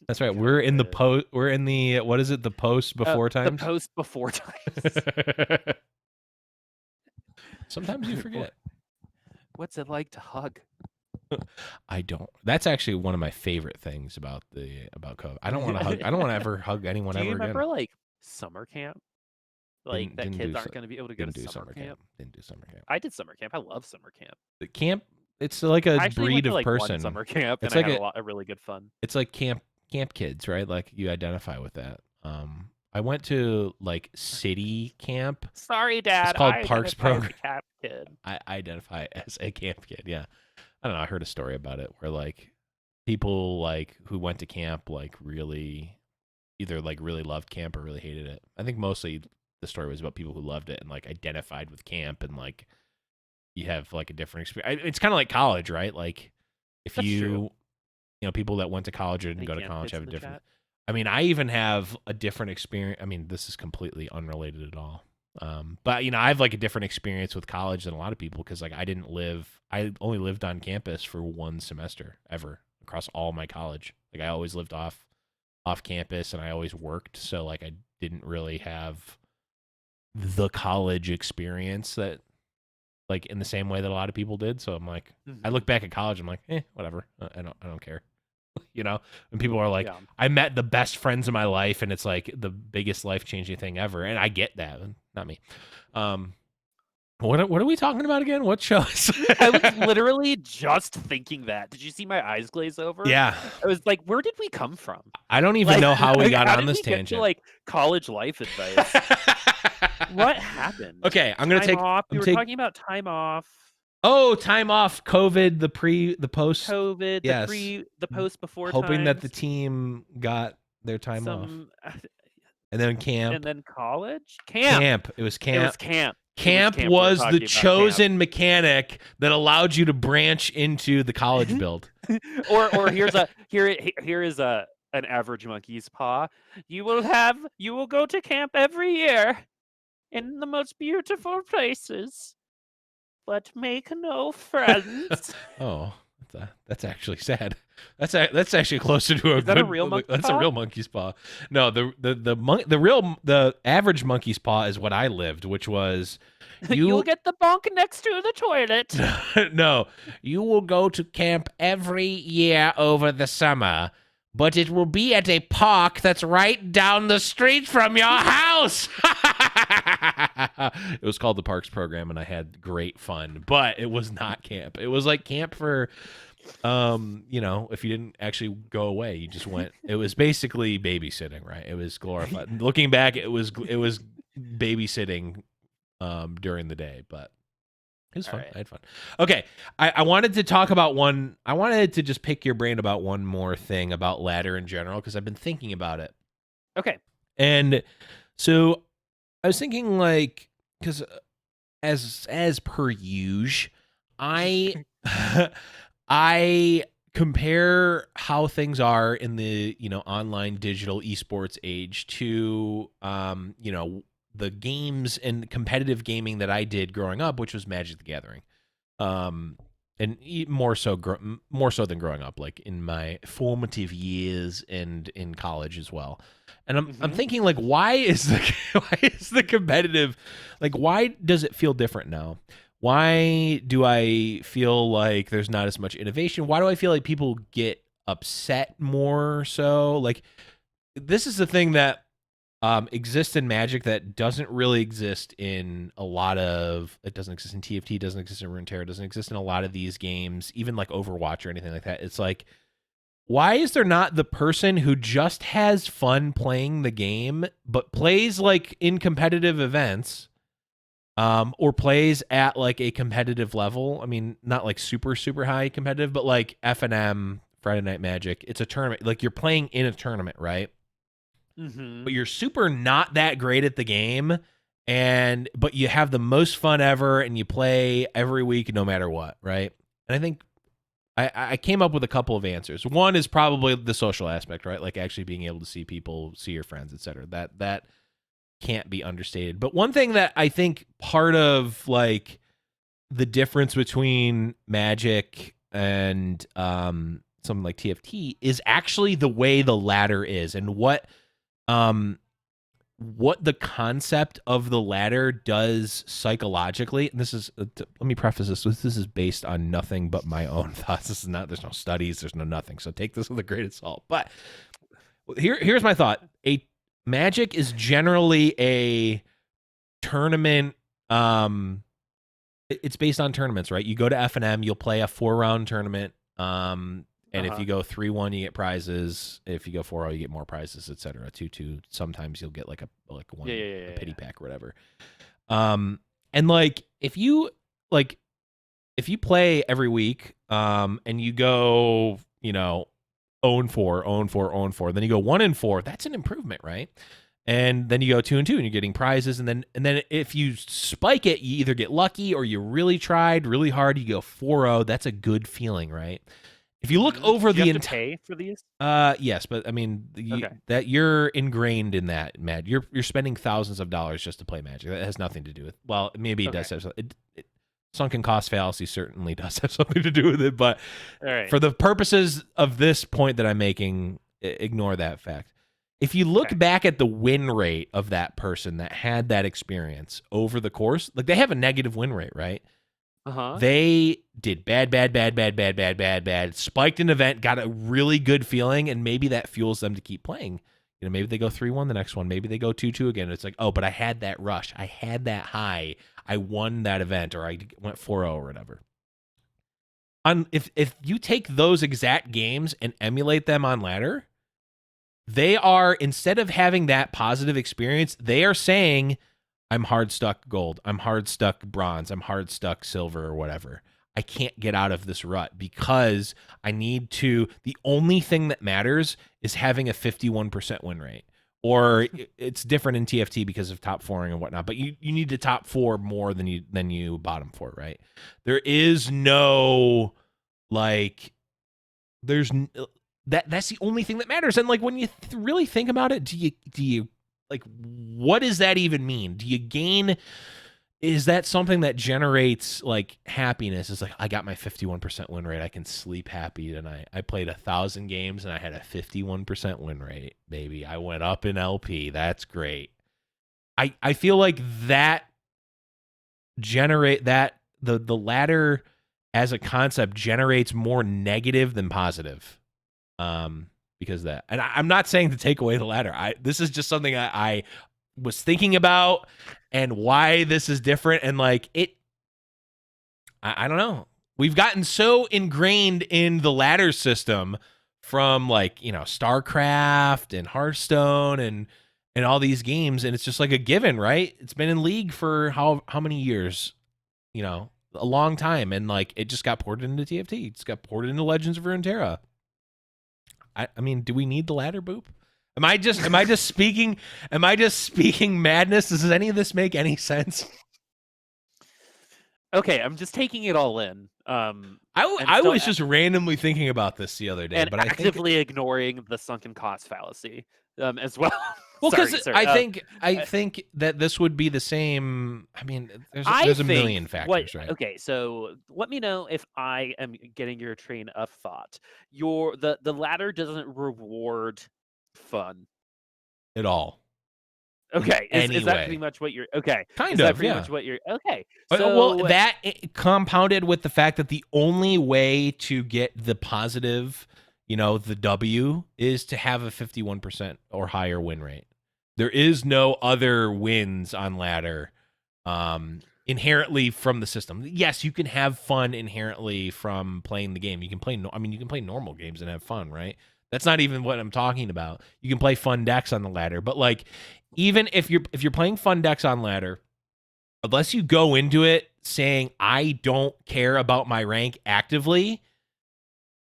That's right. We're in the post. We're in the what is it? The post before times. The post before times. Sometimes you forget. What's it like to hug? I don't. That's actually one of my favorite things about COVID. I don't want to hug. I don't want to ever hug anyone ever again. Do you remember like summer camp? Like that kids aren't going to be able to go to summer camp. Didn't do summer camp. I did summer camp. I love summer camp. The camp. It's like a breed of person. One summer camp, and it's like I had a really good fun. It's like camp kids, right? Like you identify with that. I went to like city camp. Sorry, Dad. It's called Parks Program. Camp kid. I identify as a camp kid. Yeah, I don't know. I heard a story about it where like people like who went to camp like really either like really loved camp or really hated it. I think mostly the story was about people who loved it and like identified with camp and like you have like a different experience. It's kind of like college, right? Like if That's true. People that went to college or didn't go to college have a different. I mean, I even have a different experience. I mean, this is completely unrelated at all. But I have like a different experience with college than a lot of people because like I only lived on campus for one semester ever across all my college. Like I always lived off campus and I always worked. So like I didn't really have the college experience that like in the same way that a lot of people did. So I'm like, I look back at college, I'm like, whatever. I don't care. And people are like, I met the best friends of my life and it's like the biggest life-changing thing ever. And I get that. Not me. What are we talking about again? What shows? I was literally just thinking that. Did you see my eyes glaze over? Yeah. I was like, where did we come from? I don't even know how we got on this tangent. Get to, like college life advice. What happened? Okay, I'm going to take off. We were talking about time off. Oh, time off, COVID, the post. COVID, yes. the post before hoping that the team got their time off. And then camp. And then college? Camp. It was camp. It was camp. Camp was the chosen mechanic that allowed you to branch into the college build. or here is an average monkey's paw. You will go to camp every year in the most beautiful places, but make no friends. Oh, that's actually sad. That's actually closer to a real monkey's paw? That's a real monkey's paw. No, the average monkey's paw is what I lived, which was you'll get the bunk next to the toilet. No, you will go to camp every year over the summer, but it will be at a park that's right down the street from your house. It was called the Parks Program, and I had great fun, but it was not camp. It was like camp for You know, if you didn't actually go away, you just went. It was basically babysitting, right? It was glorified. Looking back, it was babysitting during the day, but it was All fun. right. I had fun. Okay, I wanted to talk about one. I wanted to just pick your brain about one more thing about ladder in general because I've been thinking about it. Okay. And so I was thinking, like, because as per usual, I I compare how things are in the online digital esports age to the games and competitive gaming that I did growing up, which was Magic the Gathering. Um, and more so than growing up, like in my formative years and in college as well. And I'm Mm-hmm. thinking, like, why is the competitive, like, why does it feel different now? Why do I feel like there's not as much innovation? Why do I feel like people get upset more so? Like, this is the thing that exists in Magic that doesn't really exist in a lot of. It doesn't exist in TFT, doesn't exist in Runeterra, doesn't exist in a lot of these games, even like Overwatch or anything like that. It's like, why is there not the person who just has fun playing the game, but plays like in competitive events, or plays at like a competitive level? I mean, not like super super high competitive, but like FNM, Friday Night Magic. It's a tournament. Like, you're playing in a tournament, right? Mm-hmm. But you're super not that great at the game, but you have the most fun ever and you play every week no matter what, right? And I think I came up with a couple of answers. One is probably the social aspect, right? Like actually being able to see people, see your friends, etc. That can't be understated. But one thing that I think part of like the difference between Magic and something like TFT is actually the way the ladder is, and um what the concept of the ladder does psychologically. And this is let me preface this is based on nothing but my own thoughts. This is not, there's no studies, there's no nothing, so take this with a grain of salt. But here's my thought. A Magic is generally a tournament. It's based on tournaments, right? You go to FNM, you'll play a 4-round tournament. And if Uh-huh. you go 3-1, you get prizes. If you go 4-0, you get more prizes, etc. 2-2, sometimes you'll get like Yeah, yeah, a yeah, pity yeah. pack or whatever. And like if you play every week, and you go, 0-4, 0-4, 0-4, then you go 1-4, that's an improvement, right? And then you go 2-2 and you're getting prizes, and then if you spike it, you either get lucky or you really tried really hard, you go 4-0. That's a good feeling, right? If you look Mm-hmm. over Do you the have to entire pay for these? yes, but I mean Okay. that you're ingrained in that, Mad. You're spending thousands of dollars just to play Magic. That has nothing to do with. Well, maybe it Okay. does have sunken cost fallacy certainly does have something to do with it, but All right. for the purposes of this point that I'm making, ignore that fact. If you look Okay. back at the win rate of that person that had that experience over the course, like they have a negative win rate, right? Uh-huh. They did bad, bad, bad, bad, bad, bad, bad, bad, spiked an event, got a really good feeling, and maybe that fuels them to keep playing. Maybe they go 3-1 the next one. Maybe they go 2-2 again. It's like, oh, but I had that rush. I had that high. I won that event, or I went 4-0 or whatever. If you take those exact games and emulate them on ladder, they are, instead of having that positive experience, they are saying, I'm hard stuck gold, I'm hard stuck bronze, I'm hard stuck silver or whatever. I can't get out of this rut because I need to. The only thing that matters is having a 51% win rate. Or it's different in TFT because of top fouring and whatnot, but you need to top four more than you bottom four, right? There is no, like, there's that's the only thing that matters. And like, when you really think about it, do you like, what does that even mean? Do you gain, is that something that generates like happiness? It's like, I got my 51% win rate, I can sleep happy tonight. I played 1,000 games and I had a 51% win rate, baby. I went up in LP. That's great. I feel like that generate that the ladder as a concept generates more negative than positive, because of that. And I'm not saying to take away the ladder. This is just something I was thinking about, and why this is different. And like, I don't know. We've gotten so ingrained in the ladder system from like, StarCraft and Hearthstone and all these games, and it's just like a given, right? It's been in League for how many years? A long time, and like it just got ported into TFT. It's got ported into Legends of Runeterra. I mean, do we need the ladder, Boop? Am I just speaking madness? Does any of this make any sense? Okay, I'm just taking it all in. I was just randomly thinking about this the other day, and but I actively ignoring the sunken cost fallacy as well. Well, because I think that this would be the same. I mean, there's a million factors, right? Okay, so let me know if I am getting your train of thought. The ladder doesn't reward fun At all. Okay, is that pretty much what you're okay? Kind is of, that pretty yeah. much what you're okay? So, well, that compounded with the fact that the only way to get the positive, the W, is to have a 51% or higher win rate. There is no other wins on ladder inherently from the system. Yes, you can have fun inherently from playing the game. You can play normal games and have fun, right? That's not even what I'm talking about. You can play fun decks on the ladder, but like even if you're playing fun decks on ladder, unless you go into it saying I don't care about my rank actively,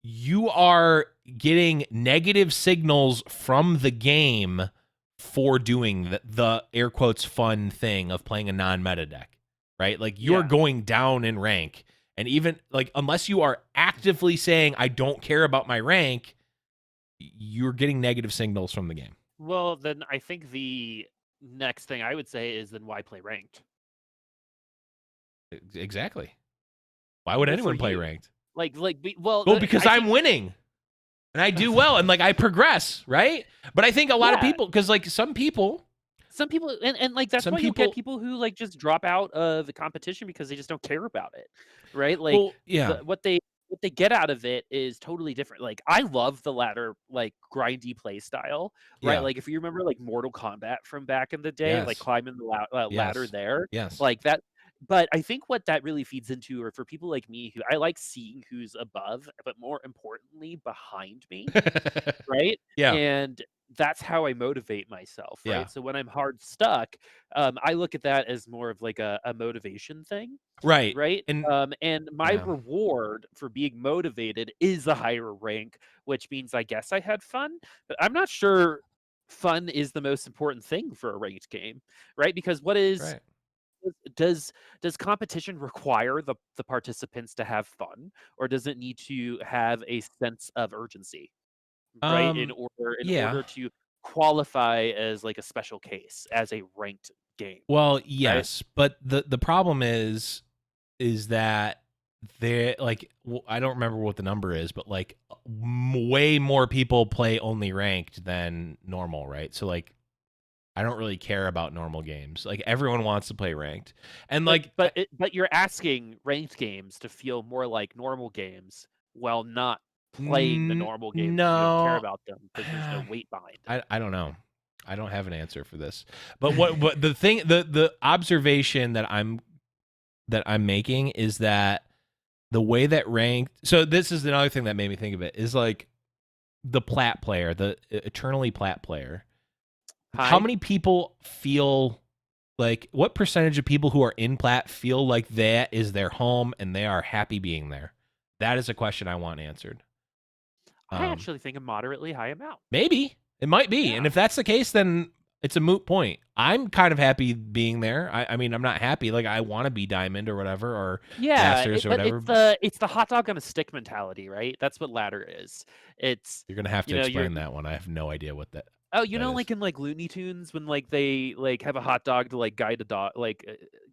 you are getting negative signals from the game for doing the air quotes fun thing of playing a non-meta deck, right? Like you're going down in rank, and even like unless you are actively saying I don't care about my rank, you're getting negative signals from the game. Well, then I think the next thing I would say is then why play ranked? Exactly. Why would anyone play ranked? Well, because I'm winning. And I do well, and like I progress, right? But I think a lot of people, because like some people, and like that's why you get people who like just drop out of the competition because they just don't care about it, right? Like, what they get out of it is totally different. Like, I love the ladder, like grindy play style, right? Yeah. Like, if you remember like Mortal Kombat from back in the day, like climbing the ladder there, like that. But I think what that really feeds into, or for people like me who I like seeing who's above, but more importantly, behind me, right? Yeah. And that's how I motivate myself, right? So when I'm hard stuck, I look at that as more of like a motivation thing. Right. Right. And my reward for being motivated is a higher rank, which means I guess I had fun, but I'm not sure fun is the most important thing for a ranked game, right? Because does competition require the participants to have fun, or does it need to have a sense of urgency, right? In order to qualify as like a special case as a ranked game. Well, yes, but the problem is that they like I don't remember what the number is, but like way more people play only ranked than normal, right? So like I don't really care about normal games. Like everyone wants to play ranked, and but you're asking ranked games to feel more like normal games while not playing the normal games. No, you don't care about them because there's no weight behind it. I don't know. I don't have an answer for this. But what the thing the observation that I'm making is that the way that ranked. So this is another thing that made me think of it is like the Plat Player, the eternally Plat Player. How many people feel like what percentage of people who are in Plat feel like that is their home and they are happy being there? That is a question I want answered. I actually think a moderately high amount. Maybe it might be, and if that's the case, then it's a moot point. I'm kind of happy being there. I mean, I'm not happy. Like I want to be Diamond or whatever, or Masters or whatever. It's the hot dog on a stick mentality, right? That's what ladder is. You're gonna have to explain that one. I have no idea what that. Oh, like in like Looney Tunes when like they like have a hot dog to like guide a dog, like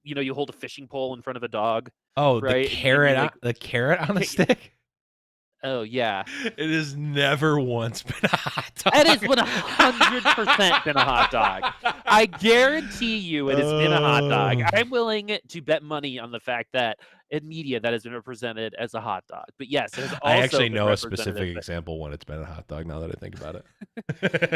you hold a fishing pole in front of a dog. Oh, right? the carrot, the carrot on the stick. Oh yeah, it has never once been a hot dog. It has 100% been a hot dog. I guarantee you, it has been a hot dog. I'm willing to bet money on the fact that in media that has been represented as a hot dog. But yes, it has I also actually been know a represented. specific example when it's been a hot dog. Now that I think about it.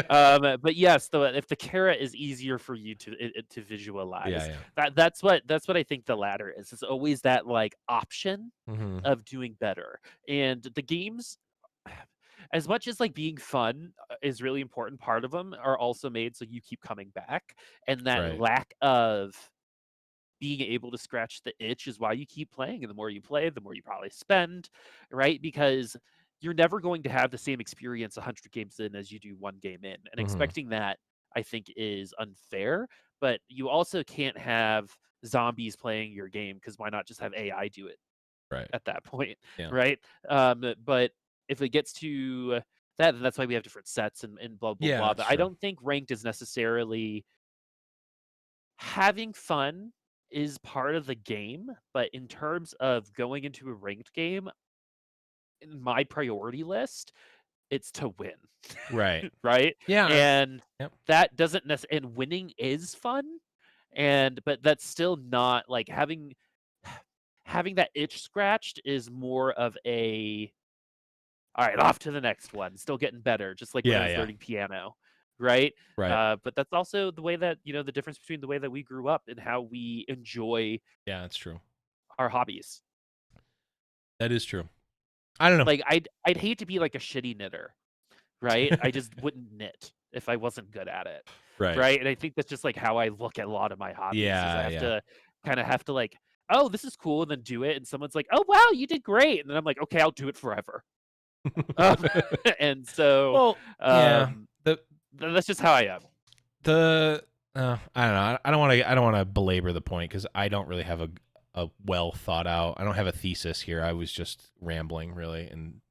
But yes, if the carrot is easier for you to Yeah, visualize, yeah. that's what I think the latter is. It's always that like option Mm-hmm. of doing better. And the games, as much as like being fun is really important part of them, are also made so you keep coming back. And that Right. lack of being able to scratch the itch is why you keep playing. And the more you play, the more you probably spend, right? Because you're never going to have the same experience 100 games in as you do one game in. And Mm-hmm. expecting that, I think, is unfair. But you also can't have zombies playing your game, because why not just have AI do it Right. at that point, Yeah. right? But if it gets to that, then that's why we have different sets and blah blah Yeah, blah. that's But I true. don't think ranked is necessarily having fun is part of the game, but in terms of going into a ranked game, in my priority list, it's to win, Right. right? Yeah. And Yep. that doesn't necessarily, and winning is fun, but that's still not like having that itch scratched is more of a, all right, off to the next one, still getting better, just like when I Yeah, was yeah. learning piano, right? Right. But that's also the way that, the difference between the way that we grew up and how we enjoy Yeah, that's true. our hobbies. That is true. I don't Like I'd hate to be like a shitty knitter, right? know. I just wouldn't knit if I wasn't good at it, Right. right? And I think that's just like how I look at a lot of my hobbies is I Yeah, have yeah. to have to like, oh, this is cool, and then do it, and someone's like, oh wow, you did great, and then I'm like, okay, I'll do it forever. Um, and so Well, yeah. um, The that's just how I am. the I don't know. I don't want to belabor the point because I don't really have a well thought out. I don't have a thesis here. I was just rambling really and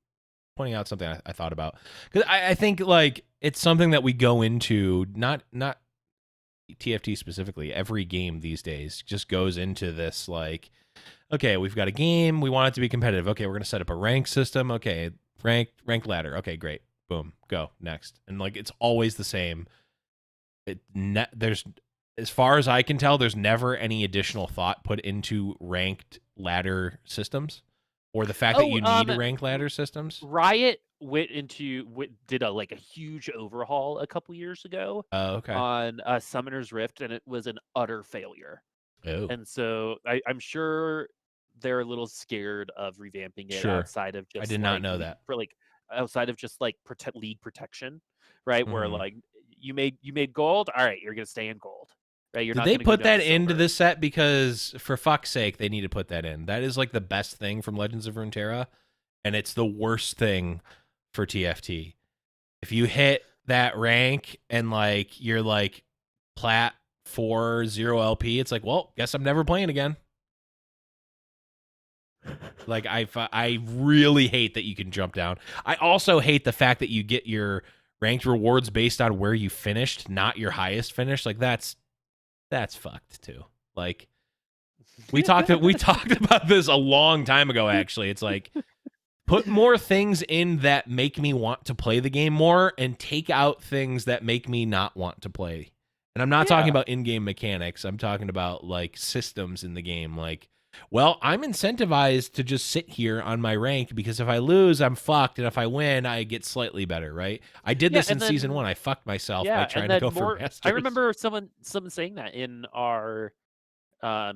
pointing out something I thought about because I think like it's something that we go into not TFT specifically. Every game these days just goes into this like, okay, we've got a game. We want it to be competitive. Okay, we're gonna set up a rank system. Okay, rank ladder. Okay, great. Boom, go next. And like it's always the same. There's, as far as I can tell, there's never any additional thought put into ranked ladder systems or the fact that Oh, you need ranked ladder systems. Riot did a huge overhaul a couple years ago Oh, okay. on Summoner's Rift, and it was an utter failure. Oh, And so I'm sure they're a little scared of revamping it sure. outside of I just did not like know that. outside of just like league protection, right? Where Hmm. like you made gold, all right, you're gonna stay in gold, right? You're Did not they gonna go put down to that into silver. this set because, for fuck's sake, they need to put that in? That is like the best thing from Legends of Runeterra, and it's the worst thing for TFT. If you hit that rank and like you're like Plat 4 0 LP, it's like, well, guess I'm never playing again. Like I really hate that you can jump down. I also hate the fact that you get your ranked rewards based on where you finished, not your highest finish. Like that's fucked too. Like we talked about this a long time ago actually. It's like put more things in that make me want to play the game more and take out things that make me not want to play. And I'm not talking Yeah. about in-game mechanics. I'm talking about like systems in the game. Like, well, I'm incentivized to just sit here on my rank because if I lose, I'm fucked. And if I win, I get slightly better, right? I did Yeah, this in and season then 1. I fucked myself by yeah, and trying to then go for more. I masters. remember someone saying that in our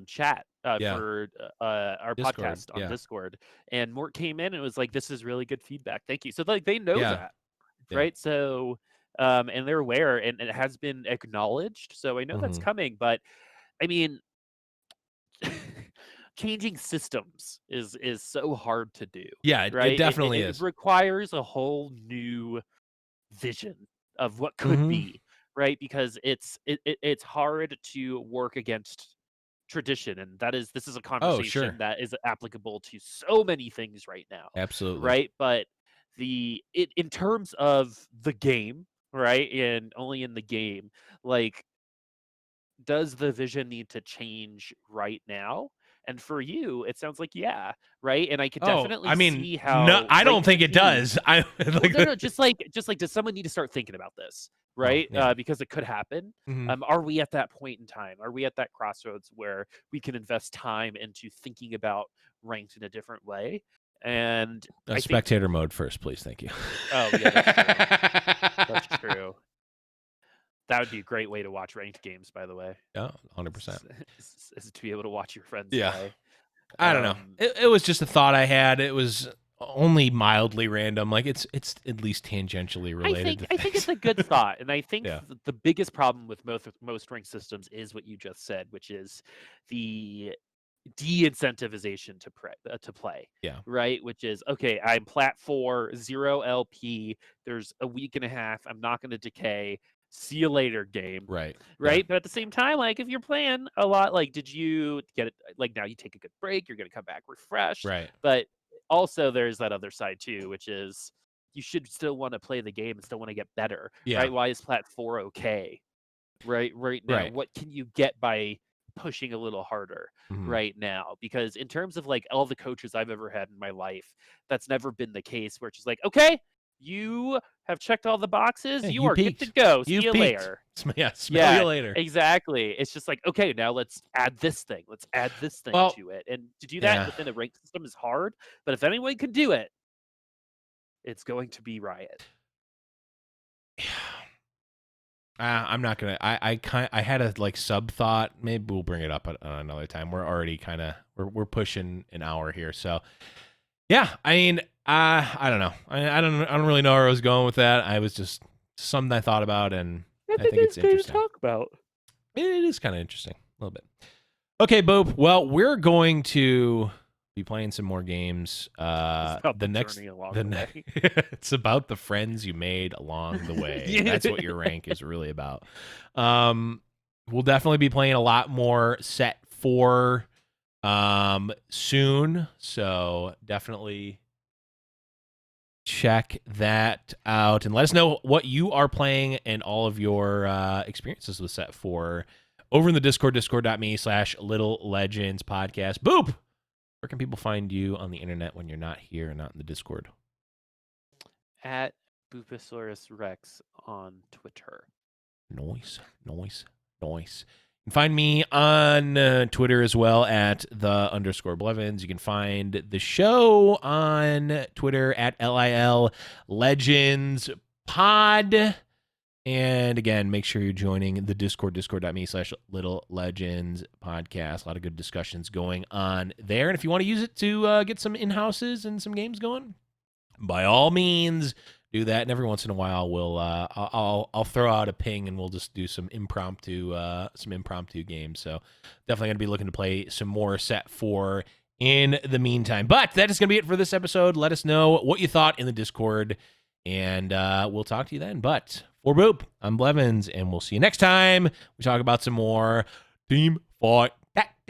chat Yeah. for our Discord. podcast on Yeah. Discord, and Mort came in and was like, "This is really good feedback. Thank you." So like they know Yeah. that, Yeah. right? So and they're aware, and it has been acknowledged. So I know that's Hmm. coming, but I mean, changing systems is so hard to do, Yeah, it right? It, it, definitely it is. requires a whole new vision of what could Hmm. be, right? Because it's hard to work against tradition, and this is a Oh, conversation sure. that is applicable to so many things right now, Absolutely. right? But in terms of the game, right, and only in the game, like, does the vision need to change right now? And for you, it sounds like yeah, right? And I could Oh, definitely I mean, see no, how I don't ranked think it fatigue. does. I Well, like no, no, just like does someone need to start thinking about this? right? Yeah. Because it could happen. Mhm. Are we at that point in time? Are we at that crossroads where we can invest time into thinking about ranked in a different way? And I think, Spectator mode first, please. Thank you. oh yeah, that's true. That's true. That would be a great way to watch ranked games, by the way. Yeah, 100%. Is to be able to watch your friends Yeah. play. I don't know. It was just a thought I had. It was only mildly random. Like it's at least tangentially related to I think things. it's a good thought, and I think Yeah. the biggest problem with most ranked systems is what you just said, which is the de-incentivization to play. Yeah. Right, which is okay. I'm plat 4, 0 LP. There's a week and a half. I'm not going to decay. See you later, game. Right. Right, Yeah. but at the same time, like if you're playing a lot, like did you get it? Like now you take a good break. You're going to come back refreshed. Right. But also there's that other side too, which is you should still want to play the game and still want to get better. Yeah. Right? Why is plat 4 okay? Right now, Right. what can you get by pushing a little harder Mhm. right now? Because in terms of like all the coaches I've ever had in my life, that's never been the case where it's just like, okay, you have checked all the boxes, Hey, you you are peaked. good to go. See You you peaked. later. Yeah. Smell Yeah, you later. exactly. It's just like, okay, now let's add this thing. Let's add this thing Well, to it. And to do that yeah. within a ranked system is hard, but if anyone can do it, it's going to be Riot. I'm not gonna. I had a like sub thought. Maybe we'll bring it up at another time. We're already kind of we're pushing an hour here. So yeah, I mean, I don't know. I don't really know where I was going with that. I was just something I thought about, and I think it's good to interesting. talk about. It is kind of interesting a little bit. Okay, Boop. Well, we're going to be playing some more games. The next, it's about the friends you made along the way. That's what your rank is really about. We'll definitely be playing a lot more set 4 soon. So definitely check that out and let us know what you are playing and all of your experiences with set 4 over in the Discord, discord.me/Little Legends Podcast. Boop! Where can people find you on the internet when you're not here and not in the Discord? At Booposaurus Rex on Twitter. Nice. You can find me on Twitter as well at @the_Blevins. You can find the show on Twitter at LIL Legends Pod. And again, make sure you're joining the Discord, discord.me/Little Legends Podcast. A lot of good discussions going on there. And if you want to use it to get some in-houses and some games going, by all means, do that. And every once in a while, we'll I'll throw out a ping and we'll just do some impromptu games. So definitely going to be looking to play some more set 4 in the meantime. But that is going to be it for this episode. Let us know what you thought in the Discord, and we'll talk to you then. But for Boop, I'm Blevins, and we'll see you next time. We talk about some more Teamfight Tactics.